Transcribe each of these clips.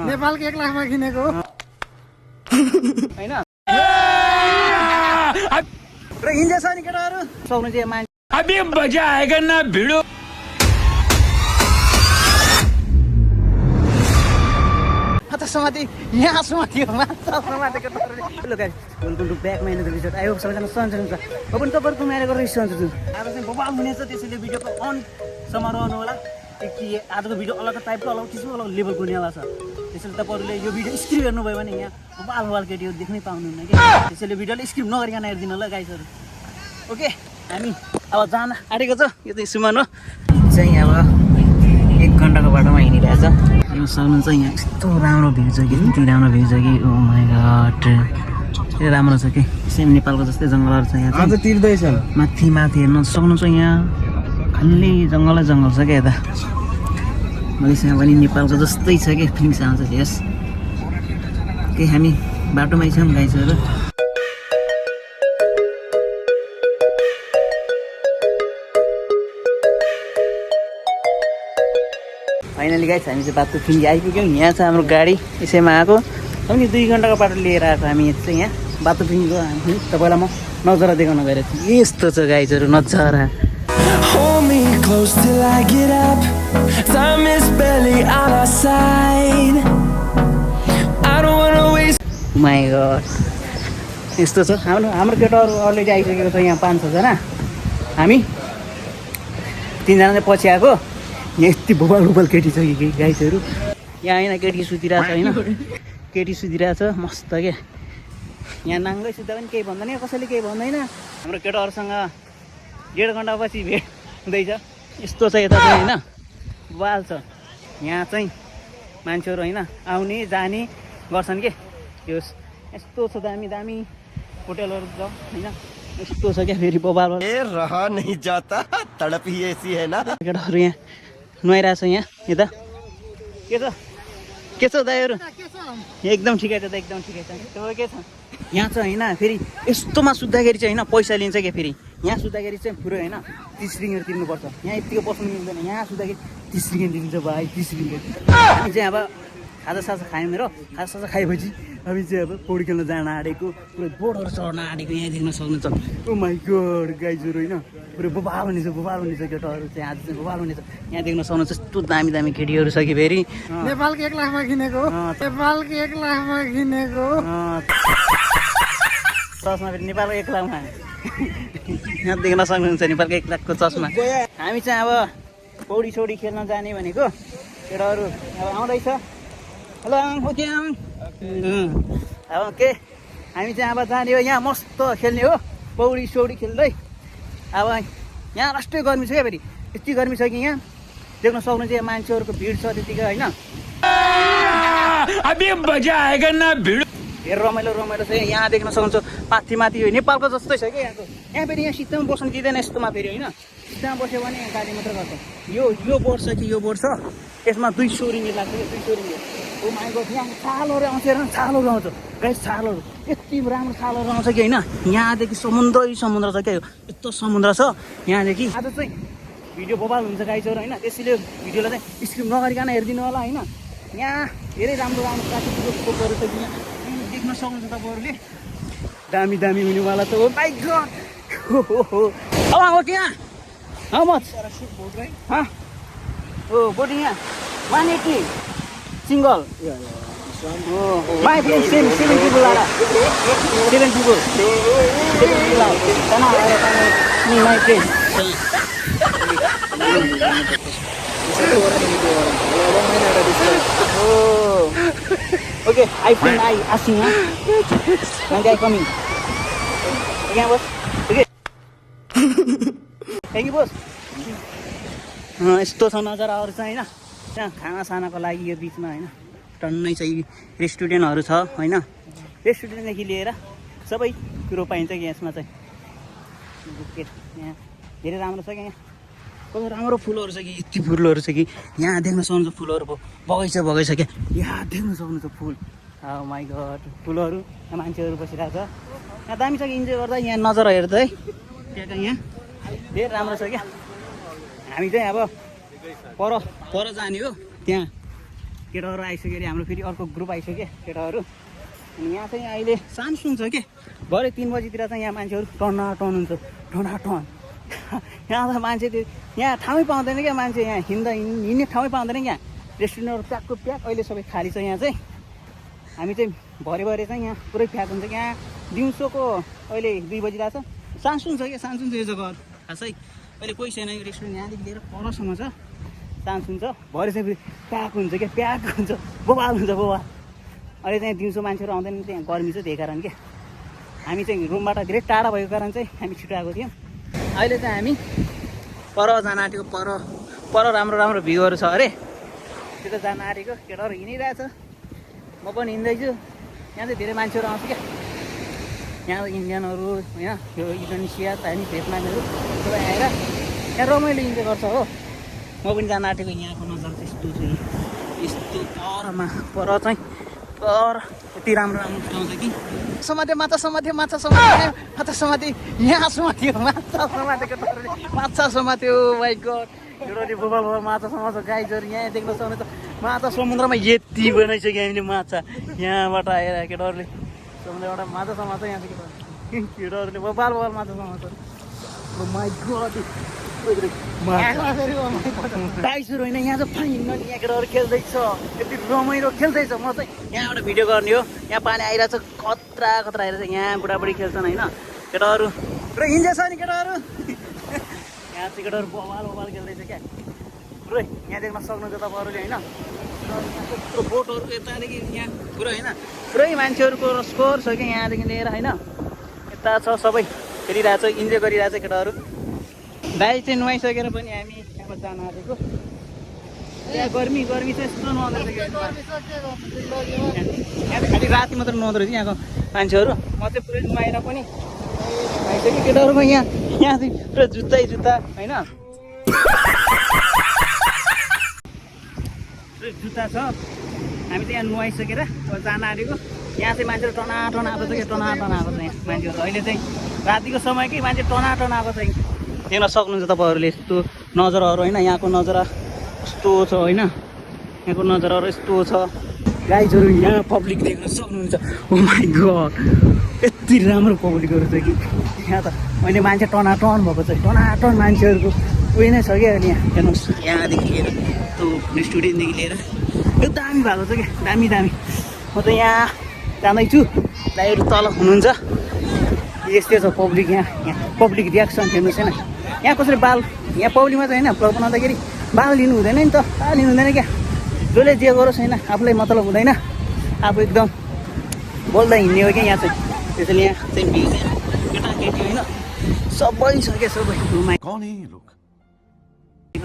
नेपालको 1 लाखमा किनेको हैन र इन्जेस नि केटाहरु सक्नु चाहिँ मान्छे अबे मजा आएगा ना भिडो समाति यहाँ समाति हो समाति केटाहरु look guys welcome to back my another video I hope सबैजना सन्चै हुनुहुन्छ अब पनि तपाईहरुको माया गरेर सन्चै छु आज चाहिँ बबाल हुनेछ त्यसैले भिडियोको अन सम्म रहनु होला कि आजको भिडियो अलग टाइपको अलग किसिमको अलग लेभलको हुनेवाला छ त्यसैले तपाईहरुले यो भिडियो स्किप गर्नुभयो भने यहाँ बबाल केटीहरु देख्नै पाउनुहुन्न के त्यसैले भिडियोले स्किप नगरिकन हेर्दिनु होला गाइसहरु ओके हामी अब जान आँटेको छ यो चाहिँ सुमन हो चाहिँ अब 1 घण्टाको बाटोमा हिँडिरहेछ यो सक्नुहुन्छ यहाँ यस्तो राम्रो भ्यू छ कि यति राम्रो भ्यू छ कि ओ माय गॉड यो राम्रो छ कि सेम नेपालको जस्तै जङ्गलहरु छ यहाँ आज तिर्दैछन् माथि माथि हेर्न सक्नुहुन्छ यहाँ खाली जङ्गलै जङ्गल छ क्या यता मलेसिया पनि नेपालको जस्तै छ कि फिलिङ्स आउँछ यस के हामी बाटोमै छौँ गाइसहरु फाइनली गाइस हामी चाहिँ बाटो फिनी आइपुग्यौँ यहाँ छ हाम्रो गाडी यसैमा आएको अनि 2 घण्टाको बाटो लिएर आएको हामी चाहिँ यहाँ बाटो फिनीको हामी तपाईँलाई म नजारा देखाउन गएर थिएँ यस्तो छ गाइसहरु नजारा Hold me close till I get up. Time is barely on our side. I don't wanna waste. My God. यस्तो छ हाम्रो केटाहरु अलरेडी आइसकेको छ यहाँ 5-6 जना हामी 3 जना चाहिँ पछि आएको यहाँ यति बोबाल केटी छ कि गाइसहरु यहाँ हैन केटी सुतिरहेछ हैन केटी सुतिरहेछ मस्त के यहाँ नाङ्गै सुत्दा पनि केही भन्दैन कसैले केही भन्दैन हाम्रो केटाहरुसँग 1.5 घण्टापछि भेट हुँदैछ यस्तो छ यता चाहिँ हैन बाल छ यहाँ चाहिँ मान्छेहरु हैन आउने जाने गर्छन् के यो यस्तो छ दामी दामी होटलहरु छ हैन यस्तो छ के फेरि बबाल ए रहा नहीं जाता तड़प ही ऐसी है ना केटाहरु यहाँ नुहाइरहेछ यहाँ यता के छ दाइहरु एकदम ठिकै छ त एकदम ठिकै छ त्यो के छ यहाँ चाहिँ हैन फेरि यस्तोमा सुत्दाखेरि चाहिँ हैन पैसा लिन्छ के फेरि यहाँ सुत्दाखेरि चाहिँ पुरो हैन 30 रिङ्गर तिर्नुपर्छ यहाँ यतिको बस्नु मिल्दैन यहाँ सुत्दाखेरि 30 रिङ्गर दिन्छ भाइ 30 रिङ्गर हामी चाहिँ अब खाजासाजा खायौँ र खाजासाजा खाएपछि हामी चाहिँ अब पौडी खेल्न जान आँटेको पुरै बोर्डहरू चढ्न आँटेको यहाँ देख्न सक्नुहुन्छ ओ माइ गॉड गाइजहरु हैन पुरै बबाल हुनेछ केटाहरु चाहिँ आज चाहिँ बबाल हुनेछ यहाँ देख्न सक्नुहुन्छ यस्तो दामी दामी केटीहरु छ कि फेरि नेपालको 1 लाखमा किनेको नेपालको 1 लाखमा किनेको चस्मा फेरि नेपालको 1 लाखमा यहाँ देख्न सक्नुहुन्छ नेपालको 1 लाखको चस्मा हामी चाहिँ अब पौडी सौडी खेल्न जाने भनेको केटाहरु अब आउँदैछ हेलो ओके अब के हामी चाहिँ अब जाने हो यहाँ मस्त खेल्ने हो पौडी सौडी खेल्दै अब यहाँ लास्टै गर्मी छ क्या फेरि यति गर्मी छ कि यहाँ देख्न सक्नुहुन्छ यहाँ मान्छेहरुको भिड छ त्यतिकै हैन अबे मजा आएगा ना भिडो धेरै रमाइलो छ यहाँ देख्न सक्नुहुन्छ माथि हो नेपालको जस्तै छ क्या यहाँ फेरि यहाँ सित्तामा बस्नु दिँदैन यस्तोमा फेरि हैन सित्तामा बस्यो भने यहाँ गाडी मात्र गर्छ यो बोर्ड छ कि यो बोर्ड छ यसमा 200 रिङ्गिट लाग्छ 200 रिङ्गिट ओ माइ गॉड यहाँ छालहरु आउँछ हेर्न छालहरु आउँछ गाइस छालहरु यति राम्रो छालहरु आउँछ कि हैन यहाँदेखि समुद्र छ क्या यो यस्तो समुद्र छ यहाँदेखि आज चाहिँ भिडियो बबाल हुन्छ गाइसहरु हैन त्यसैले भिडियोलाई चाहिँ स्किप नगरिकन हेर्दिनु होला हैन यहाँ धेरै राम्रो प्राकृतिक स्पोटहरु छ यहाँ देख्न सक्नुहुन्छ तपाईहरुले दामी हुनेवाला छ ओ माइ गॉड अब हो क्या हाउ मच हाँ ओ बोटिङ यहाँ 180 single. Oh, my friend, seven people are. 7 people. 7 people are. Sana, my friend. Oh, okay. I think I asking, huh? One guy coming. Okay, boss. Okay. Thank you, boss. यस्तो छ नजाराहरु चाहिँ हैन त्यहाँ खानासानाको लागि यो बीचमा हैन टन्नै चाहिँ रेस्टुरेन्टहरु छ हैन रेस्टुरेन्टदेखि लिएर सबै कुरो पाइन्छ कि यसमा चाहिँ यहाँ धेरै राम्रो छ कि यहाँ कस्तो राम्रो फुलहरु छ कि यति फुलहरु छ कि यहाँ देख्न सक्नुहुन्छ फुलहरु बगैँचा के यहाँ देख्न सक्नुहुन्छ फुल ओ माइ गॉड फुलहरु मान्छेहरु बसिरहेछ यहाँ दामी छ कि इन्जोय गर्दा यहाँ नजारा हेर्दै त्यहाँ यहाँ धेरै राम्रो छ क्या हामी चाहिँ अब पर जाने हो त्यहाँ केटाहरू आइसक्यो अरे हाम्रो फेरि अर्को ग्रुप आइसक्यो केटाहरू अनि यहाँ चाहिँ अहिले सानसुन छ के भरे 3 बजीतिर चाहिँ यहाँ मान्छेहरू टनाटन हुन्छ टनाटन यहाँ त मान्छे त्यो यहाँ ठाउँै पाउँदैन क्या मान्छे यहाँ हिँड्ने ठाउँै पाउँदैन यहाँ रेस्टुरेन्टहरू प्याकको प्याक अहिले सबै खाली छ यहाँ चाहिँ हामी चाहिँ भरे चाहिँ यहाँ पुरै प्याक हुन्छ यहाँ दिउँसोको अहिले 2 बजिरहेको छ सानसुन छ क्या सानसुन छ यो जग्गाहरू खासै अहिले कोही छैन यो रेस्टुरेन्ट यहाँदेखि लिएर परसम्म छ सानसुन छ भरे चाहिँ प्याक हुन्छ क्या प्याक हुन्छ बोबाल हुन्छ बोबाल अहिले चाहिँ दिउँसो मान्छेहरू आउँदैन त्यहाँ गर्मी छ त्यही कारण के हामी चाहिँ रुमबाट धेरै टाढा भएको कारण चाहिँ हामी छिटो आएको थियौँ अहिले चाहिँ हामी पर जान आँटेको पर राम्रो भ्यूहरू छ अरे त्यो त जान आँटेको केटाहरू हिँडिरहेछ म पनि हिँड्दैछु यहाँ चाहिँ धेरै मान्छेहरू आउँछ क्या यहाँ इन्डियनहरू होइन यो इन्डोनेसिया चाइनिज भियतनामहरू सबै आएर यहाँ रमाइलो इन्जोय गर्छ हो म पनि जान आँटेको यहाँको नजर चाहिँ यस्तो चाहिँ यस्तो पर चाहिँ पर यति राम्रो ठाउँ छ कि समात्यो माछा समात्यो यहाँ समात्यो माछा समात्यो माइ गड एउटाले बोबल माछा समाउँछ गाइजहरू यहाँ देख्न सक्नुहुन्छ माछा समुद्रमा यति बनाइसक्यो हामीले माछा यहाँबाट आएर केटाहरूले समुद्रबाट माछा समाउँछ यहाँ चाहिँ केटाहरूले बोबाल माछा समाउँछ माइ गड टाइसहरू होइन यहाँ चाहिँ फाइन यहाँ केटाहरू खेल्दैछ यति रमाइलो खेल्दैछ म चाहिँ यहाँबाट भिडियो गर्ने हो यहाँ पानी आइरहेछ खतरा आइरहेछ यहाँ बुढाबुढी खेल्छन् होइन केटाहरू पुरै इन्जोय छ नि केटाहरू यहाँ चाहिँ केटाहरू बोबाल खेल्दैछ क्या पुरै यहाँ देख्न सक्नुहुन्छ तपाईँहरूले होइन बोटहरू यतादेखि यहाँ पुरै होइन पुरै मान्छेहरूको स्कोर छ क्या यहाँदेखि लिएर होइन यता छ सबै खेलिरहेछ इन्जोय गरिरहेछ केटाहरू गाई चाहिँ नुहाइसकेर पनि हामी यहाँबाट जान आँटेको त्यहाँ गर्मी चाहिँ यस्तो नुहाउँदैछ यहाँ खालि राति मात्र नुहाउँदो रहेछ यहाँको मान्छेहरू म चाहिँ पुरै नुहाएर पनि भइसक्यो केटाहरूको यहाँ चाहिँ पुरा जुत्ता होइन जुत्ता छ हामी चाहिँ यहाँ नुहाइसकेर जान आँटेको यहाँ चाहिँ मान्छेहरू टनाटन आएको छ क्या टनाटन आएको छ यहाँ मान्छेहरू अहिले चाहिँ रातिको समयकै मान्छे टनाटन आएको छ देख्न सक्नुहुन्छ तपाईँहरूले यस्तो नजराहरू होइन यहाँको नजरा यस्तो छ होइन यहाँको नजराहरू यस्तो छ गाइजहरू यहाँ पब्लिक देख्न सक्नुहुन्छ ओ माइ गड यति राम्रो पब्लिकहरू छ कि यहाँ त अहिले मान्छे टनाटन भएको छ टनाटन मान्छेहरूको उयो नै छ क्या अहिले यहाँ हेर्नुहोस् यहाँदेखि लिएर त्यो स्टुडेन्टदेखि लिएर यो दामी भएको छ क्या दामी म त यहाँ जाँदैछु दाइहरू तल हुनुहुन्छ यस्तै छ पब्लिक यहाँ पब्लिक रियाक्सन हेर्नुहोस् होइन यहाँ कसरी बाल यहाँ पौडीमा चाहिँ होइन भ्लग बनाउँदाखेरि बाल लिनु हुँदैन नि त बाल लिनु हुँदैन क्या जसले जे गरोस् होइन आफूलाई मतलब हुँदैन आफू एकदम बोल्दै हिँड्ने हो क्या यहाँ चाहिँ त्यसैले यहाँ चाहिँ भिड केटाकेटी होइन सबै छ क्या सबै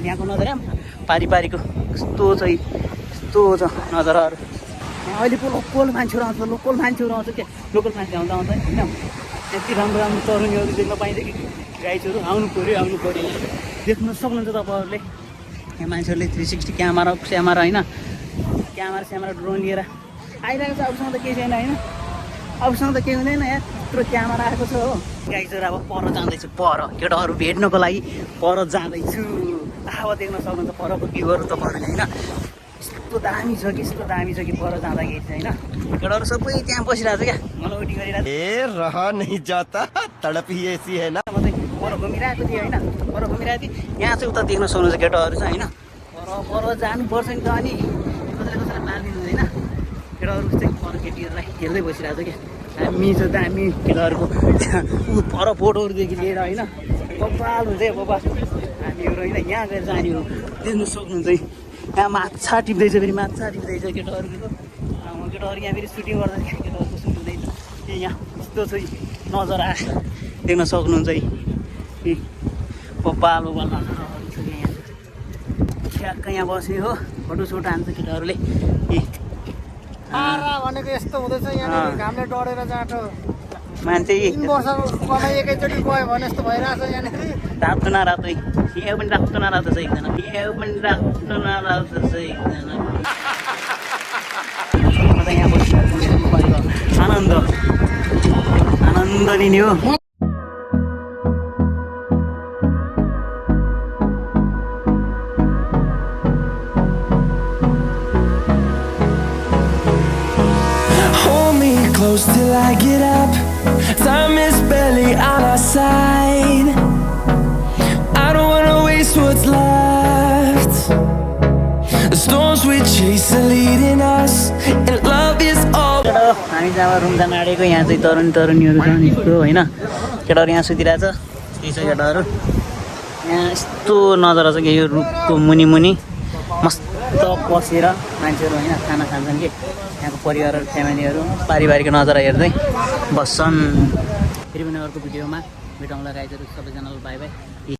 यहाँको नजरा पारिको यस्तो छ नजराहरू यहाँ अहिले लोकल मान्छेहरू आउँछ क्या लोकल मान्छे आउँदा होइन यति राम्रो चरुनीहरू देख्न पाइन्छ कि गाइजहरू आउनु पऱ्यो देख्न सक्नुहुन्छ तपाईँहरूले यहाँ मान्छेहरूले 360 क्यामेरा होइन क्यामेरा ड्रोन लिएर आइरहेको छ अबसँग त केही छैन होइन अबसँग त केही हुँदैन यहाँ यत्रो क्यामेरा आएको छ हो गाइजहरू अब पर जाँदैछु केटाहरू भेट्नको लागि पर जाँदैछु अब देख्न सक्नुहुन्छ परको भ्यूहरू तपाईँहरूले होइन यस्तो दामी छ कि पर जाँदाखेरि चाहिँ होइन केटाहरू सबै त्यहाँ बसिरहेको छ क्या मनौटी गरिरहेको रहा नहीं जाता तड़प ही ऐसी है ना म चाहिँ पर घुमिरहेको थिएँ होइन यहाँ चाहिँ उता देख्न सक्नुहुन्छ केटाहरू चाहिँ होइन पर जानुपर्छ नि त अनि कसैलाई मारिदिनु हुँदैन केटाहरू चाहिँ पर केटीहरूलाई हेर्दै बसिरहेको छ क्या दामी छ दामी केटाहरूको पर फोटोहरूदेखि लिएर होइन बबाल हुन्छ है बबाल हामीहरू होइन यहाँ गएर जाने हो देख्नु सक्नुहुन्छ है यहाँ माछा टिप्दैछ केटाहरूको केटाहरू यहाँ फेरि सुटिङ गर्दा केटाहरूको सुट हुँदैछ यहाँ यस्तो चाहिँ नजरा देख्न सक्नुहुन्छ है बबाल नजराहरू छ यहाँ ठ्याक्क यहाँ बस्ने हो फोटोसोटो हान्छ केटाहरूले भनेको यस्तो हुँदैछ यहाँ घामले डढेर जाँटो मान्छे 3 वर्षको कमाइ एकैचोटि गयो भने यस्तो भइरहेछ यहाँनिर रातो न रातै यहाँ पनि रातो न रातो छ एकजना यहाँ बस्नु आनन्द लिने हो close till I get up. Time is barely on our side. I don't wanna waste what's left. The storms we chase are leading us, and love is all. केटा हामी चाहिँ अब रुम जान आँटेको यहाँ चाहिँ तरुणीहरू छ यस्तो होइन केटाहरू यहाँ सुतिरहेछ यही छ केटाहरू यहाँ यस्तो नजारा छ कि यो रुखको मुनि मुनि मस्त बसेर मान्छेहरू होइन खाना खान्छन् कि यहाँको परिवारहरू फ्यामिलीहरू पारिवारिक नजारा हेर्दै बस्छन् फेरि पनि अर्को भिडियोमा भेटौँला गाइजहरू सबैजनालाई बाई बाई